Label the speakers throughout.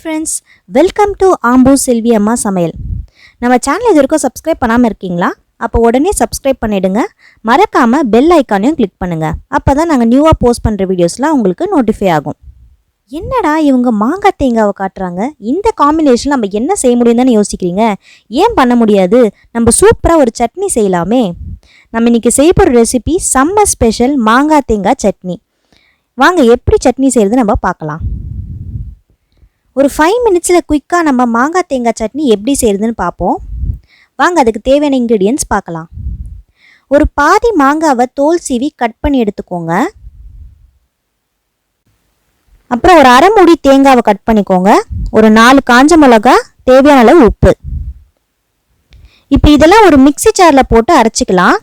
Speaker 1: Friends, welcome to ஆம்பூ செல்வி அம்மா சமையல். நம்ம சேனல் இது வரைக்கும் சப்ஸ்கிரைப் பண்ணாமல் இருக்கீங்களா? அப்போ உடனே சப்ஸ்கிரைப் பண்ணிவிடுங்க. மறக்காமல் பெல் ஐக்கானையும் கிளிக் பண்ணுங்கள். அப்போ தான் நாங்கள் நியூவாக போஸ்ட் பண்ணுற வீடியோஸ்லாம் உங்களுக்கு நோட்டிஃபை ஆகும். என்னடா இவங்க மாங்காய் தேங்காவை காட்டுறாங்க, இந்த காம்பினேஷன் நம்ம என்ன செய்ய முடியும் தானே யோசிக்கிறீங்க? ஏன் பண்ண முடியாது? நம்ம சூப்பராக ஒரு சட்னி செய்யலாமே. நம்ம இன்றைக்கி செய்ய போகிற ரெசிபி சம்மர் ஸ்பெஷல் மாங்காய் தேங்காய் சட்னி. வாங்க எப்படி சட்னி செய்கிறது நம்ம பார்க்கலாம். ஒரு 5 மினிட்ஸில் குயிக்காக நம்ம மாங்காய் தேங்காய் சட்னி எப்படி செய்கிறதுன்னு பார்ப்போம். வாங்க அதுக்கு தேவையான இன்க்ரீடியன்ட்ஸ் பார்க்கலாம். ஒரு பாதி மாங்காவை தோல் சீவி கட் பண்ணி எடுத்துக்கோங்க. அப்புறம் ஒரு அரை மூடி தேங்காவை கட் பண்ணிக்கோங்க. ஒரு 4 காஞ்ச மிளகா, தேவையான அளவு உப்பு. இப்போ இதெல்லாம் ஒரு மிக்ஸி ஜாரில் போட்டு அரைச்சிக்கலாம்.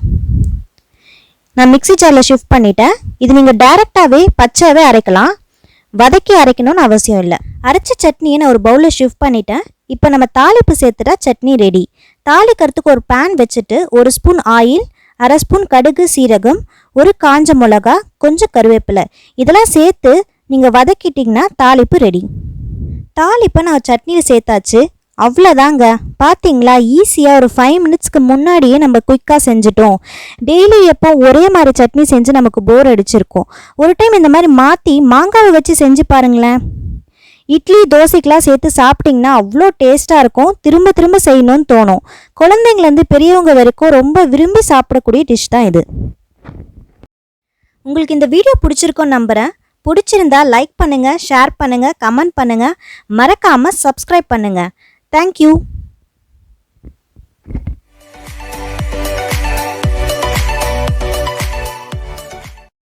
Speaker 1: நான் மிக்ஸி ஜாரில் ஷிஃப்ட் பண்ணிட்டேன். இது நீங்கள் டைரெக்டாகவே பச்சையாகவே அரைக்கலாம், வதக்கி அரைக்கணும்னு அவசியம் இல்லை. அரைச்ச சட்னியை நான் ஒரு பவுலில் ஷிஃப்ட் பண்ணிட்டேன். இப்போ நம்ம தாளிப்பு சேர்த்துட்டா சட்னி ரெடி. தாளிக்கிறதுக்கு ஒரு பேன் வச்சுட்டு 1 ஸ்பூன் ஆயில், அரை ஸ்பூன் கடுகு சீரகம், ஒரு காஞ்ச மிளகா, கொஞ்சம் கருவேப்பிலை இதெல்லாம் சேர்த்து நீங்கள் வதக்கிட்டிங்கன்னா தாளிப்பு ரெடி. தாளிப்பை நான் சட்னியில் சேர்த்தாச்சு. அவ்வளோதாங்க. பார்த்தீங்களா, ஈஸியாக ஒரு 5 மினிட்ஸ்க்கு முன்னாடியே நம்ம குயிக்காக செஞ்சுட்டோம். டெய்லி எப்போ ஒரே மாதிரி சட்னி செஞ்சு நமக்கு போர் அடிச்சிருக்கும். ஒரு டைம் இந்த மாதிரி மாற்றி மாங்காவை வச்சு செஞ்சு பாருங்களேன். இட்லி தோசைக்கெலாம் சேர்த்து சாப்பிட்டிங்கன்னா அவ்வளோ டேஸ்ட்டாக இருக்கும். திரும்ப திரும்ப செய்யணும்னு தோணும். குழந்தைங்கலேருந்து பெரியவங்க வரைக்கும் ரொம்ப விரும்பி சாப்பிடக்கூடிய டிஷ் தான் இது. உங்களுக்கு இந்த வீடியோ பிடிச்சிருக்கோன்னு நம்புகிறேன். பிடிச்சிருந்தா லைக் பண்ணுங்கள், ஷேர் பண்ணுங்கள், கமெண்ட் பண்ணுங்கள். மறக்காமல் சப்ஸ்கிரைப் பண்ணுங்கள். Thank you.